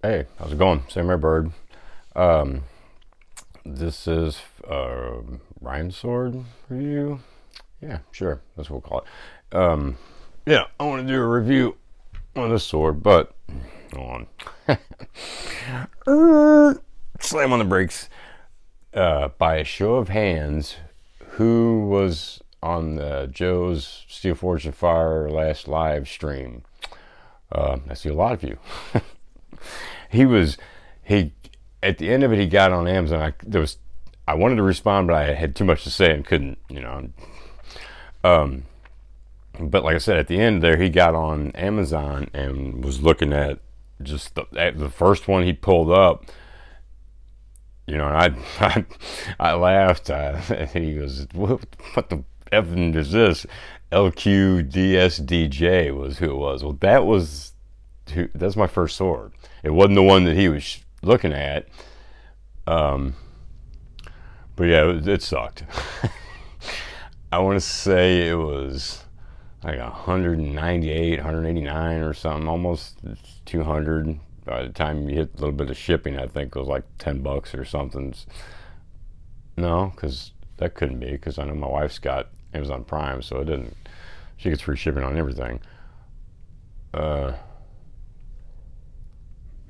Hey, how's it going? Samurai Bird. Um, this is Ryansword review. Yeah, sure, that's what we'll call it. Yeah, I want to do a review on this sword, but hold on. Slam on the brakes. By a show of hands, who was on Joe's Steel Fortune Fire last live stream? I see a lot of you. he was he At the end of it, he got on Amazon. I wanted to respond, but I had too much to say and couldn't. But like I said, at the end there, he got on Amazon and was looking at just the first one he pulled up. And I laughed. He goes, "What the effing is this?" LQDSDJ was who it was. Well, that's my first sword. It wasn't the one that he was looking at. But yeah, it sucked. I want to say it was like 198, 189 or something, almost 200. By the time you hit a little bit of shipping, I think it was like $10 or something. No, because that couldn't be, because I know my wife's got Amazon Prime, so it didn't. She gets free shipping on everything. Man,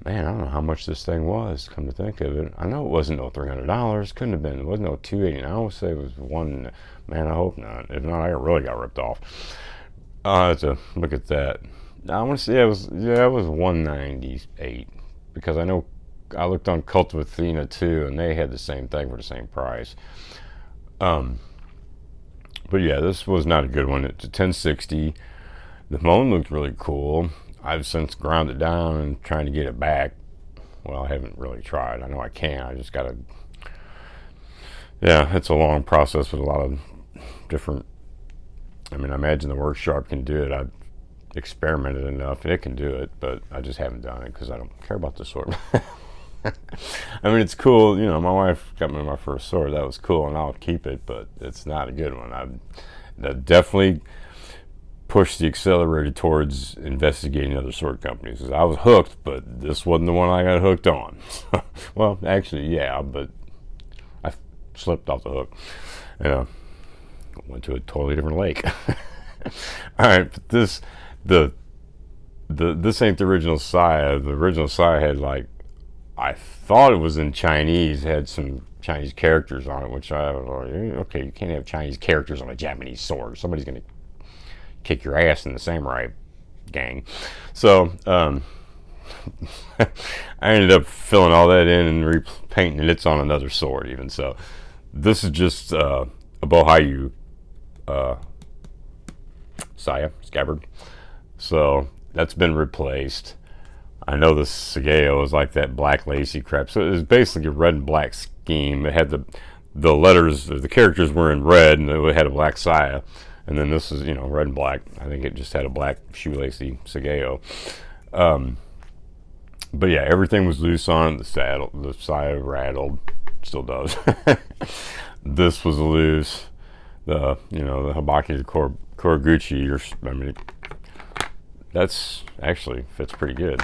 I don't know how much this thing was. Come to think of it, I know it wasn't no $300. Couldn't have been. It wasn't no 289. I would say it was one. Man, I hope not. If not, I really got ripped off. I have to look at that. I want to say it was 198, because I know I looked on Cult of Athena too, and they had the same thing for the same price. But yeah, this was not a good one. It's a 1060. The moan looked really cool. I've since ground it down and trying to get it back. Well, I haven't really tried. I know I can. I just gotta. Yeah, it's a long process with a lot of different. I mean, I imagine the workshop can do it. I've experimented enough, and it can do it, but I just haven't done it because I don't care about the sword. I mean, it's cool. My wife got me my first sword. That was cool, and I'll keep it, but it's not a good one. I've definitely pushed the accelerator towards investigating other sword companies. I was hooked, but this wasn't the one I got hooked on. Well, actually, yeah, but I slipped off the hook. Yeah, went to a totally different lake. All right, but this ain't the original Saya. The original Saya had, like, I thought it was in Chinese. It had some Chinese characters on it, which I was like, okay, you can't have Chinese characters on a Japanese sword. Somebody's gonna kick your ass in the samurai gang. So I ended up filling all that in and repainting it. It's on another sword even. So this is just a Bohayu Saya scabbard. So that's been replaced. I know the Sageo is like that black lacy crap. So it was basically a red and black scheme. It had the letters, the characters were in red, and it had a black Saya. And then this is, red and black. I think it just had a black shoelacy Sageo. But yeah, everything was loose on it. The saddle, the Saya rattled, still does. This was loose. The Habaki, the Koraguchi, that's actually fits pretty good.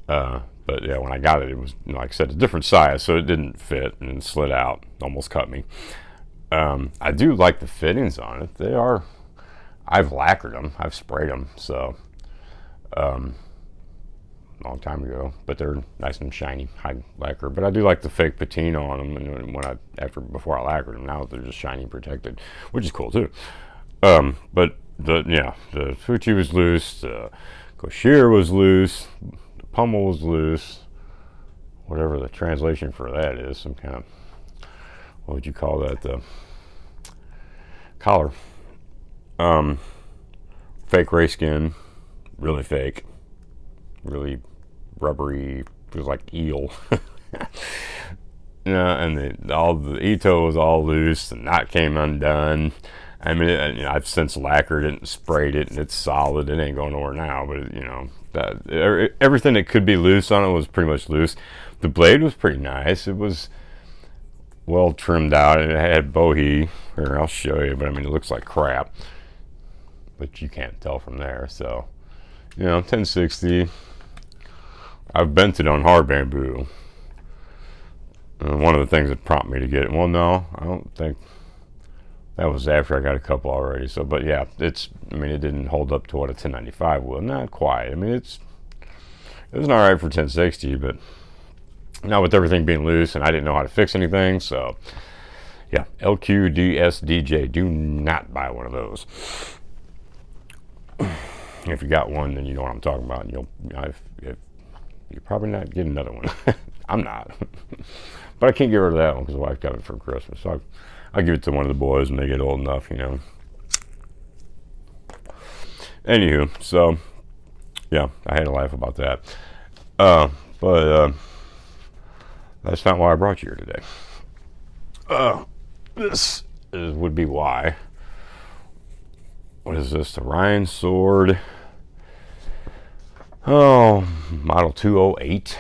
But yeah, when I got it, it was, like I said, a different size, so it didn't fit and slid out, almost cut me. I do like the fittings on it. I've lacquered them, I've sprayed them, so long time ago, but they're nice and shiny, high lacquer. But I do like the fake patina on them, and before I lacquered them, now they're just shiny protected, which is cool too. But the Fuji was loose, the Koshir was loose, the pommel was loose, whatever the translation for that is, some kind of, what would you call that, the collar. Fake ray skin, really fake, really rubbery, it was like eel. And all the Ito was all loose, the knot came undone. I mean, I've since lacquered it and sprayed it, and it's solid. It ain't going nowhere now, but everything that could be loose on it was pretty much loose. The blade was pretty nice. It was well trimmed out. It had bohi. Here, I'll show you, but it looks like crap, but you can't tell from there. So, 1060. I've bent it on hard bamboo. One of the things that prompted me to get it. Well, no, I don't think that was after I got a couple already. So, but yeah, it didn't hold up to what a 1095 would. Not quite. I mean, it was all right for 1060, but not with everything being loose, and I didn't know how to fix anything. So, yeah, LQDSDJ. Do not buy one of those. If you got one, then you know what I'm talking about. And you're probably not getting another one. I'm not. But I can't get rid of that one because the wife got it for Christmas. So I'll give it to one of the boys when they get old enough, you know. Anywho, so, yeah, I had a laugh about that. But that's not why I brought you here today. This would be why. What is this? The Ryansword. Oh, model 208.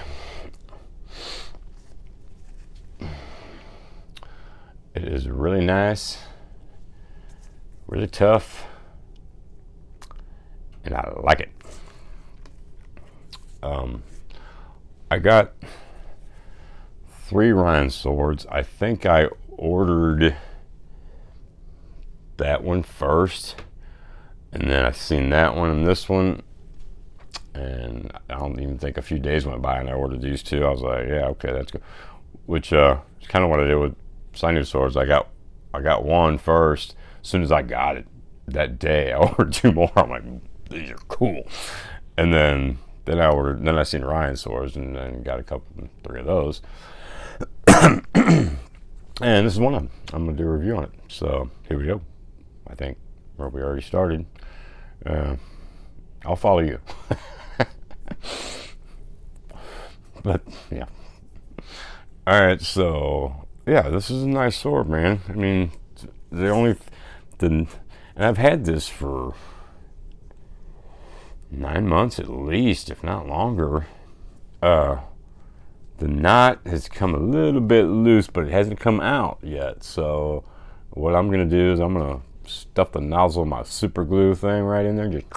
It is really nice, really tough, and I like it. I got 3 Ryanswords. I think I ordered that one first, and then I seen that one and this one, and I don't even think a few days went by and I ordered these 2. I was like, yeah, okay, that's good. Which is kind of what I did with Sinew swords. I got one first. As soon as I got it that day, I ordered 2 more. I'm like, these are cool. And then I seen Ryanswords and then got 3 of those. And this is one of them. I'm gonna do a review on it. So here we go. I think we already started. I'll follow you. But yeah. All right, so yeah, this is a nice sword, man. I mean, and I've had this for 9 months at least, if not longer. The knot has come a little bit loose, but it hasn't come out yet. So what I'm gonna do is I'm gonna stuff the nozzle of my super glue thing right in there, just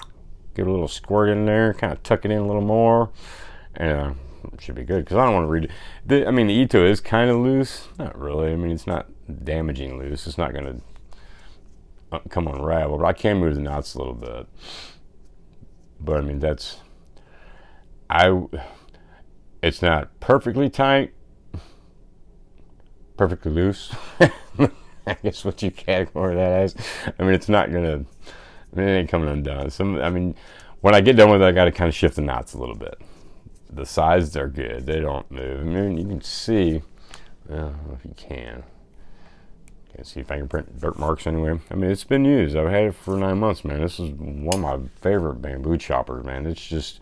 give it a little squirt in there, kind of tuck it in a little more, and it should be good, because I don't want to read it. I mean, the Ito is kind of loose. Not really. I mean, it's not damaging loose. It's not going to come unraveled. I can move the knots a little bit. But, I mean, it's not perfectly tight, perfectly loose. I guess what you categorize that as. I mean, it's not going to, it ain't coming undone. When I get done with it, I got to kind of shift the knots a little bit. The sides, they're good. They don't move. I mean, you can see, I don't know if you can. Can't see fingerprint dirt marks anywhere. I mean, it's been used. I've had it for 9 months, man. This is one of my favorite bamboo choppers, man. It's just,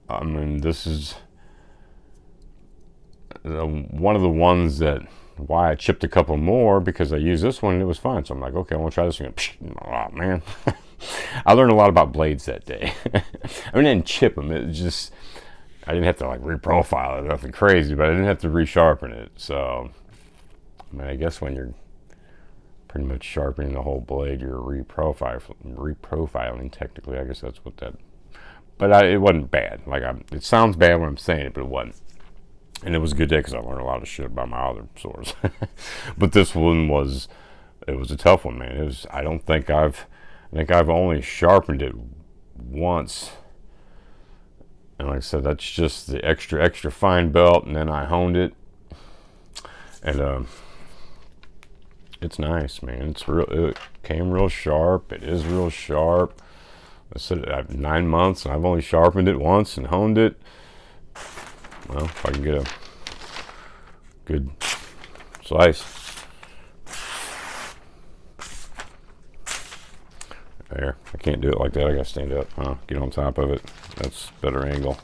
I mean, this is one of the ones that, why I chipped a couple more, because I used this one and it was fine. So I'm like, okay, I want to try this one. Oh, man. I learned a lot about blades that day. I mean, I didn't chip them. It just, I didn't have to like reprofile it, nothing crazy, but I didn't have to resharpen it. So, I mean, I guess when you're pretty much sharpening the whole blade, you're reprofiling technically. I guess that's what that, but it wasn't bad. Like, it sounds bad when I'm saying it, but it wasn't. And it was a good day because I learned a lot of shit about my other swords. But this one it was a tough one, man. I think I've only sharpened it once. And like I said, that's just the extra fine belt, and then I honed it. And it's nice, man. It came real sharp. It is real sharp. I said I have 9 months, and I've only sharpened it once and honed it. Well, if I can get a good slice. There, I can't do it like that. I gotta stand up. Get on top of it. That's a better angle.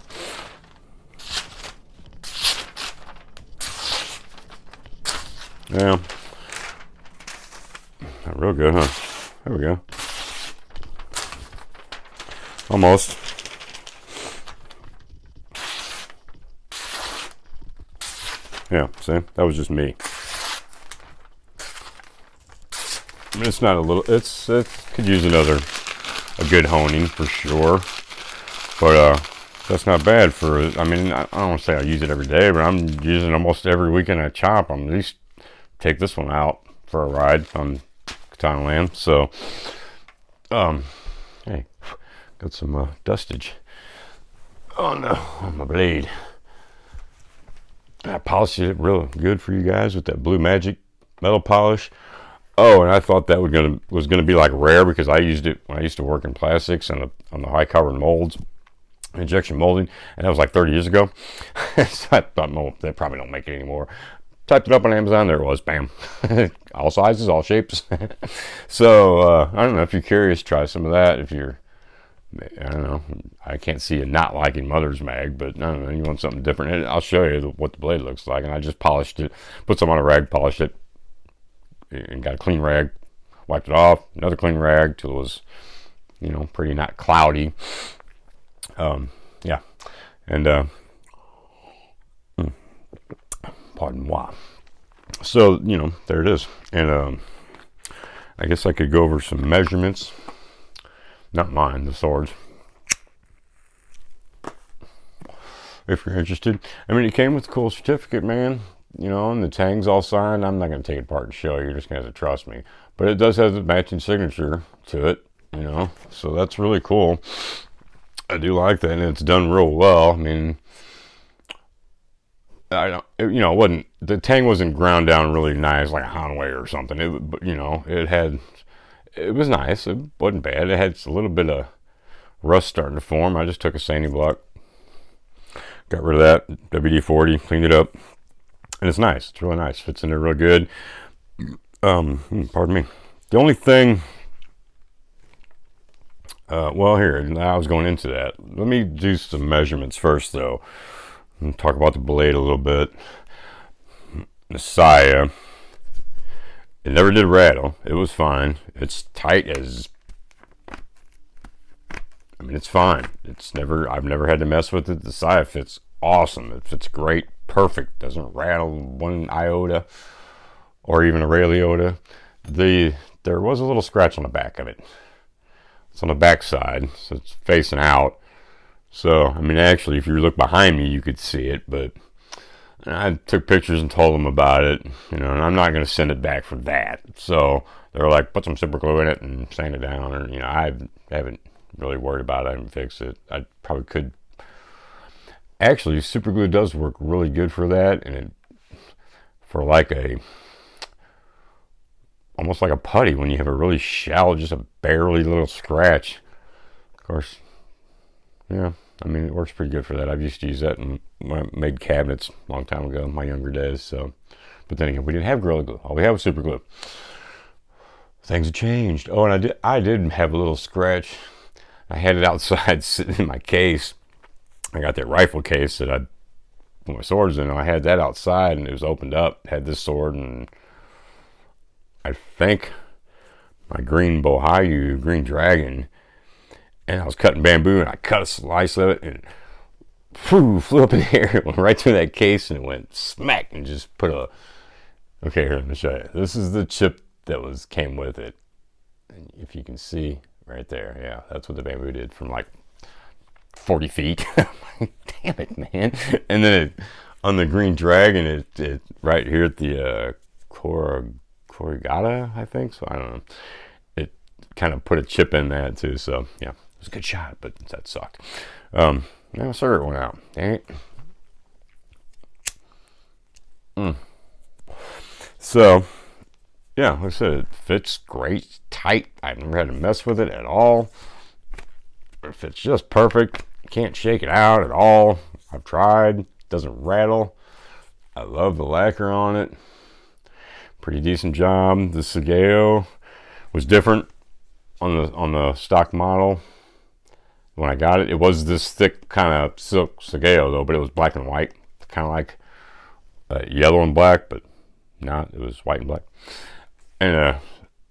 Yeah. Not real good, huh? There we go. Almost. Yeah, see? That was just me. I mean, it's not a little, it could use a good honing for sure. But That's not bad for it. I mean, I don't want to say I use it every day, but I'm using it almost every weekend I chop. I'm at least take this one out for a ride on Katana land. So, hey, got some dustage on my blade. I polished it real good for you guys with that Blue Magic metal polish. Oh, and I thought that was gonna be like rare because I used it when I used to work in plastics and on the high carbon molds, injection molding, and that was like 30 years ago. So I thought, no, they probably don't make it anymore. Typed it up on Amazon, there it was, bam. All sizes, all shapes. So I don't know, if you're curious, try some of that. If you're, I don't know, I can't see you not liking Mother's Mag, but I don't know, you want something different. And I'll show you what the blade looks like. And I just polished it, put some on a rag, polished it, and got a clean rag, wiped it off, another clean rag till it was, pretty not cloudy. Yeah, and pardon moi. So there it is, and I guess I could go over some measurements. Not mine, the swords. If you're interested. I mean, it came with a cool certificate, man. And the tang's all signed. I'm not going to take it apart and show you. You're just going to have to trust me. But it does have the matching signature to it, So that's really cool. I do like that, and it's done real well. I mean, I don't, it wasn't, the tang wasn't ground down really nice like a Hanway or something. It was nice. It wasn't bad. It had a little bit of rust starting to form. I just took a sanding block, got rid of that, WD-40, cleaned it up, and it's nice. It's really nice. Fits in there real good. Pardon me. The only thing, here, I was going into that. Let me do some measurements first, though. And talk about the blade a little bit. The saya, it never did rattle. It was fine. It's tight as, it's fine. I've never had to mess with it. The saya fits awesome. It fits great, perfect. Doesn't rattle one iota or even a ray iota. There was a little scratch on the back of it. It's on the back side, so it's facing out. So, actually, if you look behind me, you could see it, but I took pictures and told them about it, and I'm not going to send it back for that. So, they're like, put some super glue in it and sand it down, or, I haven't really worried about it. I haven't fixed it. I probably could. Actually, super glue does work really good for that, and for like almost like a putty when you have a really shallow, just a barely little scratch. Of course, yeah. It works pretty good for that. I've used to use that when I made cabinets a long time ago, in my younger days. So, but then again, we didn't have Gorilla Glue. All we had was super glue. Things have changed. Oh, and I did have a little scratch. I had it outside sitting in my case. I got that rifle case that I put my swords in. I had that outside, and it was opened up. It had this sword, and I think my green Bohayu, green dragon. And I was cutting bamboo, and I cut a slice of it, and it flew up in the air. It went right through that case, and it went smack, and just put a... Okay, here, let me show you. This is the chip that came with it. And if you can see right there, yeah, that's what the bamboo did from like 40 feet. Damn it, man. And then on the green dragon, it right here at the Corrugata, I think. So I don't know. It kind of put a chip in that too. So yeah. It was a good shot, but that sucked. My cigarette went out. Dang it. So, yeah, like I said, it fits great, tight. I've never had to mess with it at all. It fits just perfect. Can't shake it out at all. I've tried. It doesn't rattle. I love the lacquer on it. Pretty decent job. The Sageo was different on the stock model. When I got it, it was this thick kind of silk Sageo though, but it was black and white, kind of like yellow and black, but not. It was white and black, and I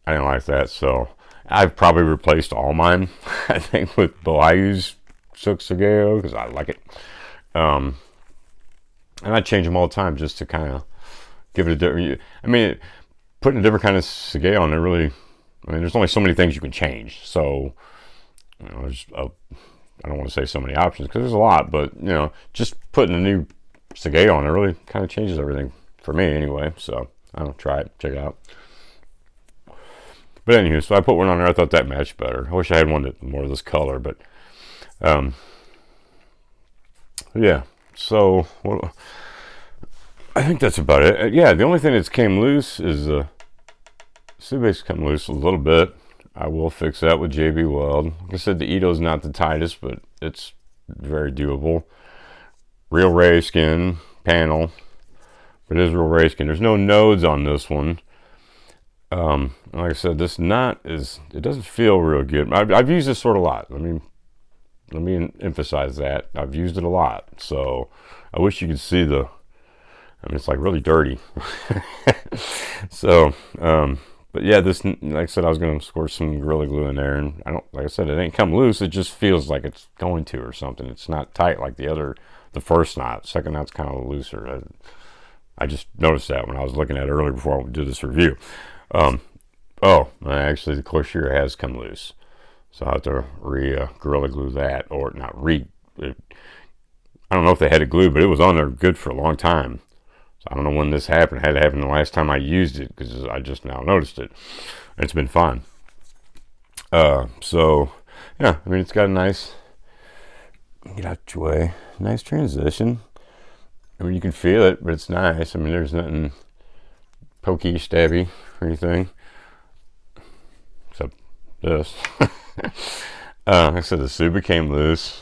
didn't like that, so I've probably replaced all mine. I think with Bohayu's silk Sageo because I like it, and I change them all the time just to kind of give it a different. Putting a different kind of Sageo on there really. There's only so many things you can change, so. I don't want to say so many options because there's a lot, but you know, just putting a new Sagay on it really kind of changes everything for me anyway. So I don't know, try it, check it out. But anywho, so I put one on there. I thought that matched better. I wish I had one that more of this color, but yeah. So I think that's about it. Yeah, the only thing that's came loose is the Sube's come loose a little bit. I will fix that with JB Weld. Like I said, the Ito's not the tightest, but it's very doable. Real ray skin panel, but it is real ray skin. There's no nodes on this one. Like I said, this knot it doesn't feel real good. I've used this sort a lot. Let me emphasize that. I've used it a lot. So I wish you could see it's like really dirty. So, but yeah, this, like I said, I was going to squirt some Gorilla Glue in there, and like I said, it ain't come loose. It just feels like it's going to or something. It's not tight like the first knot. Second knot's kind of looser. I just noticed that when I was looking at it earlier before I did this review. Actually, the Corsair has come loose, so I'll have to Gorilla Glue that, or not I don't know if they had it glued, but it was on there good for a long time. So I don't know when this happened. It had to happen the last time I used it because I just now noticed it. It's been fine. So yeah, I mean, it's got a nice, get out your way, nice transition. I mean, you can feel it, but it's nice. I mean, there's nothing pokey, stabby or anything except this. Like I said, the Suba came loose.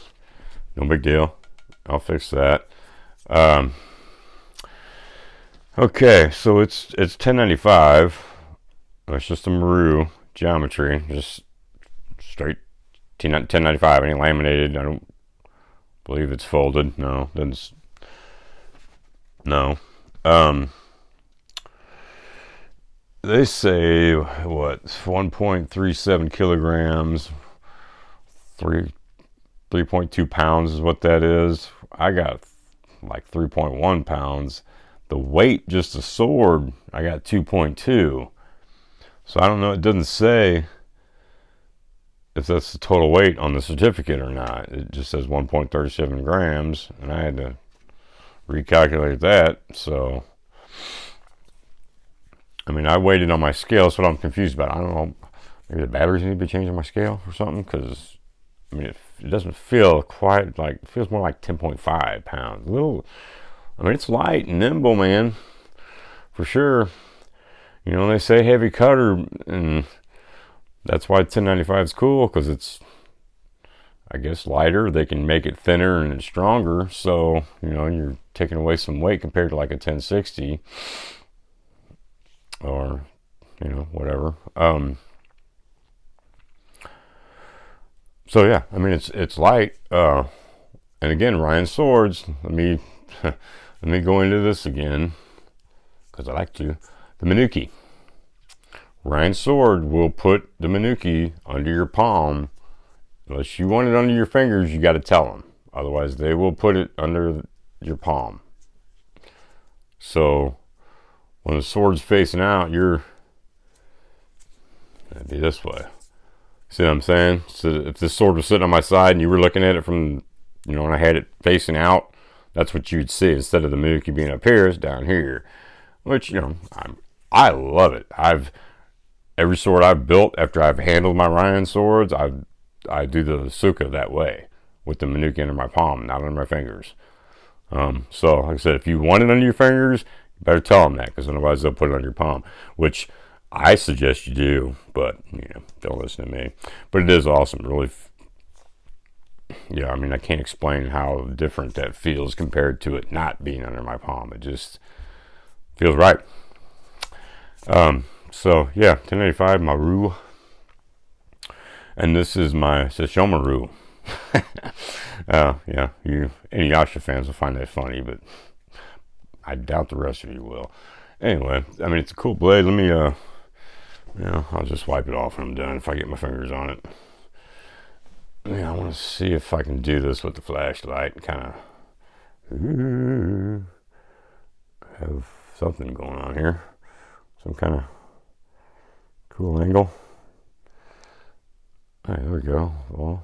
No big deal. I'll fix that. Okay, so it's 1095. It's just a Maru geometry, just straight 1095. Ain't laminated. I don't believe it's folded. No, doesn't. No. They say what 1.37 kilograms, 3.2 pounds is what that is. I got like 3.1 pounds. The weight, just the sword, I got 2.2. So I don't know. It doesn't say if that's the total weight on the certificate or not. It just says 1.37 grams, and I had to recalculate that. So I mean, I weighed it on my scale. That's what I'm confused about. I don't know. Maybe the batteries need to be changed on my scale or something, because I mean, it doesn't feel quite like, it feels more like 10.5 pounds. I mean, it's light and nimble, man, for sure. You know, they say heavy cutter, and that's why 1095 is cool, because it's, I guess, lighter. They can make it thinner and it's stronger, so you know, you're taking away some weight compared to like a 1060 or, you know, whatever. So yeah, I mean, it's light. And again, Ryan Swords. Let me go into this again, because I like to. The Manuki. Ryan Sword will put the Manuki under your palm. Unless you want it under your fingers, you got to tell them. Otherwise, they will put it under your palm. So when the sword's facing out, it'd be this way. See what I'm saying? So if this sword was sitting on my side and you were looking at it from, you know, and I had it facing out, that's what you'd see. Instead of the Manuki being up here, it's down here. Which, you know, I love it. Every sword I've built after I've handled my Ryan swords, I do the Suka that way, with the Manuki under my palm, not under my fingers. So like I said, if you want it under your fingers, you better tell them that, because otherwise they'll put it on your palm, which I suggest you do, but you know, don't listen to me. But it is awesome, really. Yeah, I mean, I can't explain how different that feels compared to it not being under my palm. It just feels right. So yeah, 1085 Maru, and this is my Sesshomaru. Yeah, any Yasha fans will find that funny, but I doubt the rest of you will. Anyway, I mean, it's a cool blade. Let me, I'll just wipe it off when I'm done if I get my fingers on it. Yeah, I want to see if I can do this with the flashlight, kind of have something going on here. Some kind of cool angle. All right, there we go. Well,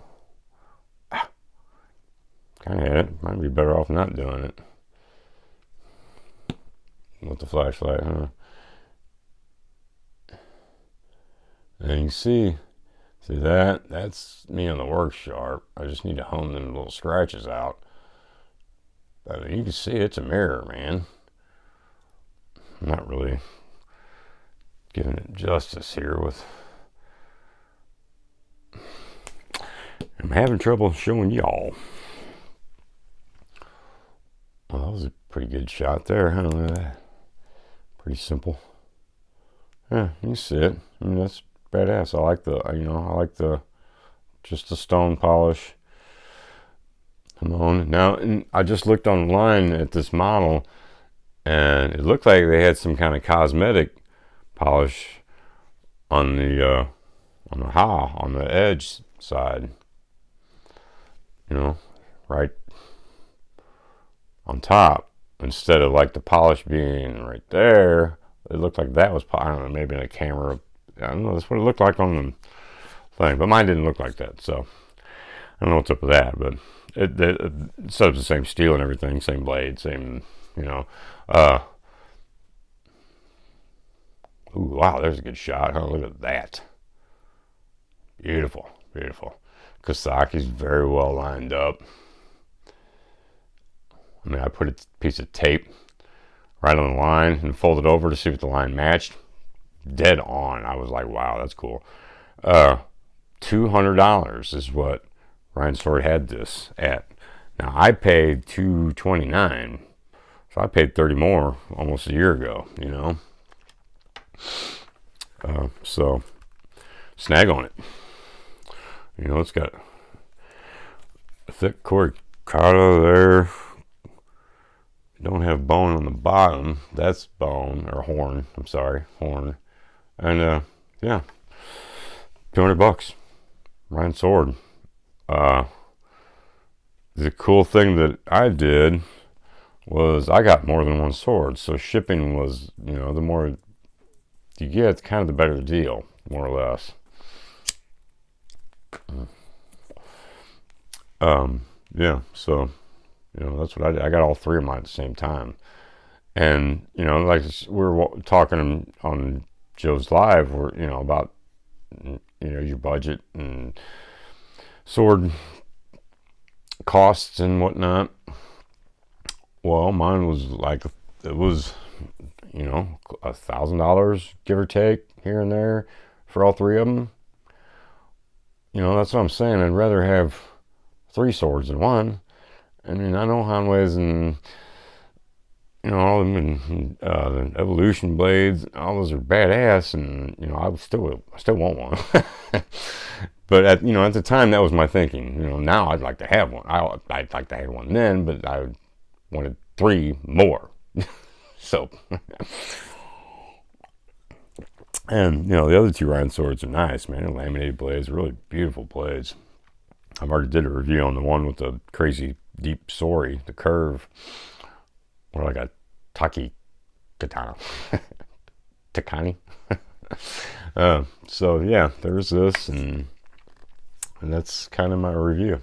Kind of had it. Might be better off not doing it with the flashlight, huh? And you can see that? That's me on the work sharp. I just need to hone them little scratches out. But you can see it's a mirror, man. I'm not really giving it justice here with... I'm having trouble showing y'all. Well, that was a pretty good shot there, huh? Look at that. Pretty simple. Yeah, you can see it. I mean, that's badass. I like just the stone polish. Now, and I just looked online at this model, and it looked like they had some kind of cosmetic polish on the edge side. Right on top, instead of like the polish being right there. It looked like that was, I don't know, maybe in a camera. I don't know, that's what it looked like on the thing, but mine didn't look like that, so I don't know what's up with that, but it's the same steel and everything, same blade, same, ooh, wow, there's a good shot, huh? Look at that. Beautiful, beautiful. Kasaki's very well lined up. I mean, I put a piece of tape right on the line and folded over to see if the line matched. Dead on. I was like, wow, that's cool. $200 is what Ryansword had this at. Now, I paid $229, so I paid $30 more almost a year ago, So, snag on it. It's got a thick corrucado there. Don't have bone on the bottom. That's bone, or horn. I'm sorry, horn. And yeah, $200. Ryansword. The cool thing that I did was I got more than one sword, so shipping was, the more you get, kind of the better the deal, more or less. Yeah, so that's what I did. I got all three of mine at the same time, and like we were talking on Joe's live, where about your budget and sword costs and whatnot. Well, mine was like, it was $1,000 give or take here and there for all three of them. That's what I'm saying. I'd rather have 3 swords than one. I mean, I know Hanway's and all of them, the evolution blades, all those are badass, and I still want one. But at the time, that was my thinking. Now I'd like to have one. I'd like to have one then, but I wanted 3 more. So, and the other 2 Ryanswords are nice, man. They're laminated blades, really beautiful blades. I've already did a review on the one with the crazy deep sori, the curve, or like a taki katana, takani. So yeah, there's this, and that's kind of my review.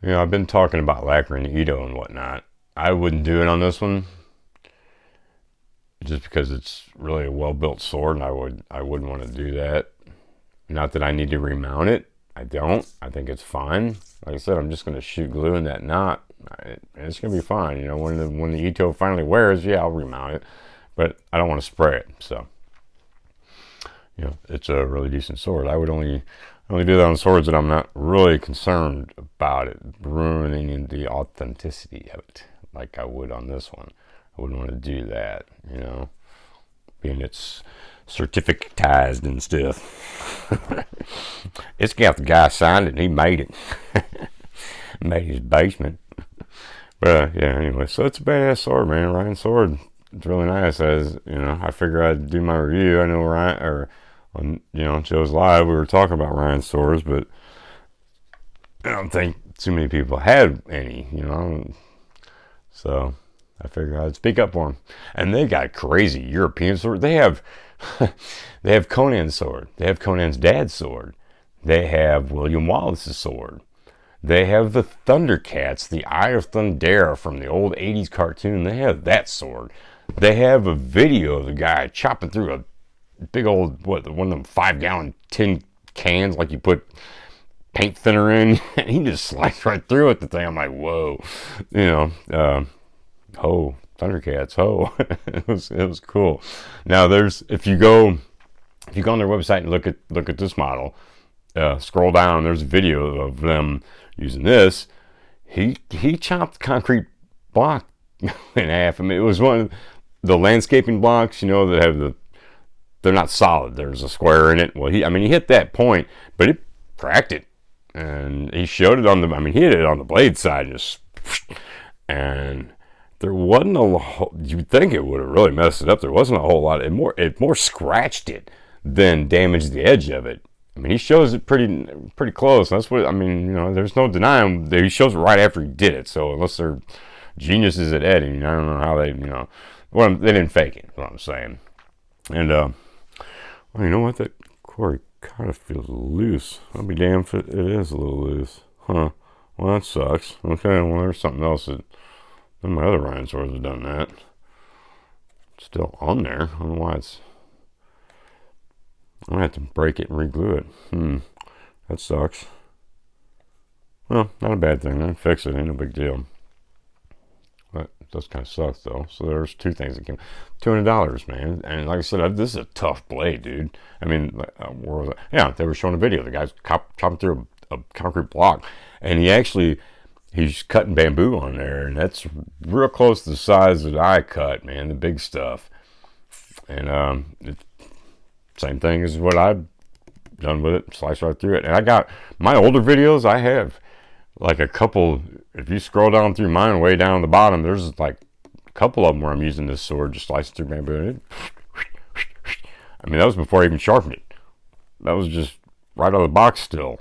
I've been talking about lacquering Ito and whatnot. I wouldn't do it on this one, just because it's really a well-built sword, and I wouldn't want to do that. Not that I need to remount it. I don't. I think it's fine. Like I said, I'm just going to shoot glue in that knot, and it's going to be fine. When the Ito finally wears, yeah, I'll remount it, but I don't want to spray it. So, it's a really decent sword. I would only do that on swords that I'm not really concerned about it ruining the authenticity of it, like I would on this one. I wouldn't want to do that, being it's certificatized and stuff. It's got the guy signed it, and he made it. Made his basement. But yeah, anyway, so it's a badass sword, man. Ryansword, it's really nice. I figure I'd do my review. I know on Joe's Live, we were talking about Ryanswords, but I don't think too many people had any, so I figured I'd speak up for them. And they got crazy European sword. They have Conan's sword. They have Conan's dad's sword. They have William Wallace's sword. They have the Thundercats, the Eye of Thunder from the old 80s cartoon. They have that sword. They have a video of the guy chopping through a big old, one of them 5-gallon tin cans like you put paint thinner in, and he just sliced right through it. The thing, I'm like, whoa, ho, Thundercats, ho. it was cool. Now if you go on their website and look at this model, scroll down, there's a video of them using this. He chopped concrete block in half. I mean, it was one of the landscaping blocks, that have they're not solid. There's a square in it. Well, he hit that point, but it cracked it, and he showed it he hit it on the blade side, just, and there wasn't you'd think it would have really messed it up. There wasn't a whole lot. It more scratched it than damaged the edge of it. He shows it pretty close. That's what, there's no denying that he shows it right after he did it. So unless they're geniuses at editing, I don't know how they, they didn't fake it, is what I'm saying. And, well, you know what? That cord kind of feels loose. I'll be damned if it is a little loose. Huh. Well, that sucks. Okay, well, there's something else that, none of my other Ryanswords have done that. It's still on there. I don't know why it's, I'm going to have to break it and re-glue it. That sucks. Well, not a bad thing. I can fix it. Ain't no big deal. But it does kind of suck, though. So there's two things that came. $200, man. And like I said, this is a tough blade, dude. Where was it? Yeah, they were showing a video. The guy's chopping through a concrete block. And he's cutting bamboo on there. And that's real close to the size that I cut, man. The big stuff. And it's same thing as what I've done with it, slice right through it. And I got my older videos, I have like a couple, if you scroll down through mine way down the bottom, there's like a couple of them where I'm using this sword, just slicing through bamboo. And that was before I even sharpened it. That was just right out of the box still,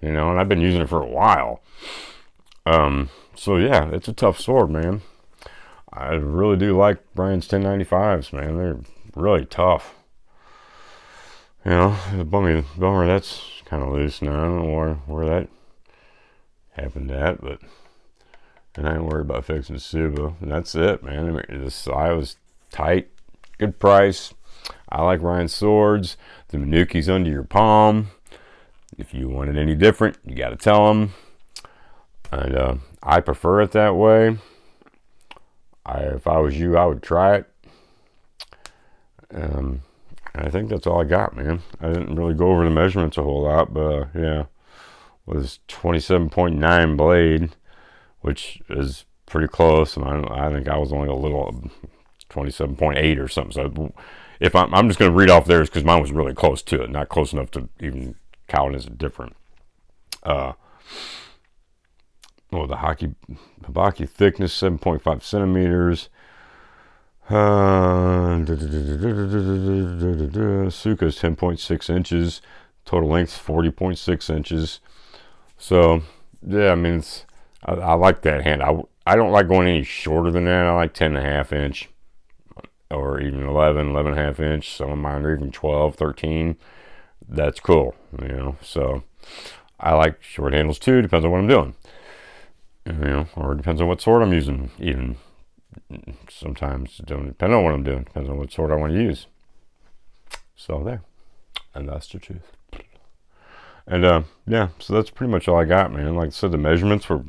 and I've been using it for a while. So yeah, it's a tough sword, man. I really do like Brian's 1095s, man. They're really tough. The bummer that's kind of loose now. I don't know where that happened at, but and I ain't worried about fixing the Suba. And that's it, man. This eye was tight, good price. I like Ryan swords. The Manuki's under your palm. If you want it any different, you got to tell them. And I prefer it that way. If I was you, I would try it. I think that's all I got, man. I didn't really go over the measurements a whole lot, but yeah, was 27.9 blade, which is pretty close. I think I was only a little 27.8 or something. So if I'm just going to read off theirs because mine was really close to it, not close enough to even count as different. The Habaki thickness 7.5 centimeters. Suka's 10.6 inches, total length 40.6 inches. So yeah, I like that hand. I don't like going any shorter than that. I like 10.5 inch or even 11.5 inch. Some of mine are even 12, 13. That's cool, so I like short handles too. Depends on what I'm doing, or it depends on what sword I'm using. Even sometimes it don't depend on what I'm doing. Depends on what sword I want to use. So there, and that's the truth. And yeah, so that's pretty much all I got, man. Like I said, the measurements were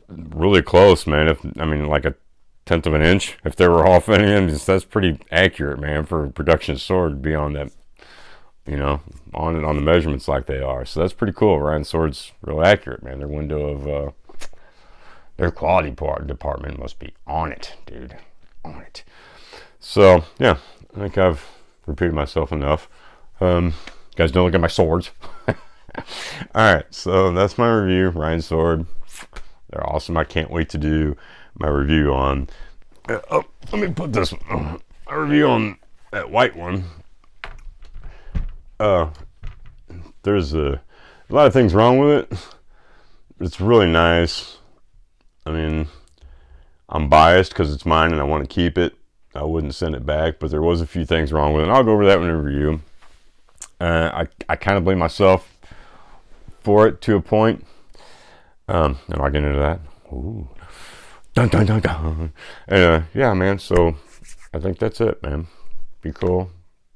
really close, man. Like a 1/10 of an inch. If they were off any end, that's pretty accurate, man, for a production sword to be on that. On the measurements like they are. So that's pretty cool. Ryansword's real accurate, man. Their window of their quality department must be on it, dude. On it. So yeah, I think I've repeated myself enough. You guys don't look at my swords. Alright, so that's my review. Ryansword. They're awesome. I can't wait to do my review on let me put this one. My review on that white one. There's a lot of things wrong with it. It's really nice. I'm biased because it's mine and I want to keep it. I wouldn't send it back, but there was a few things wrong with it. And I'll go over that in a review. I kind of blame myself. for it to a point. And I'll get into that. Ooh. Dun, dun, dun, dun. And yeah, man, so I think that's it, man. Be cool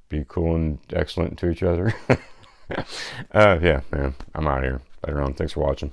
and excellent to each other. Yeah, man, I'm out of here. Later on. Thanks for watching.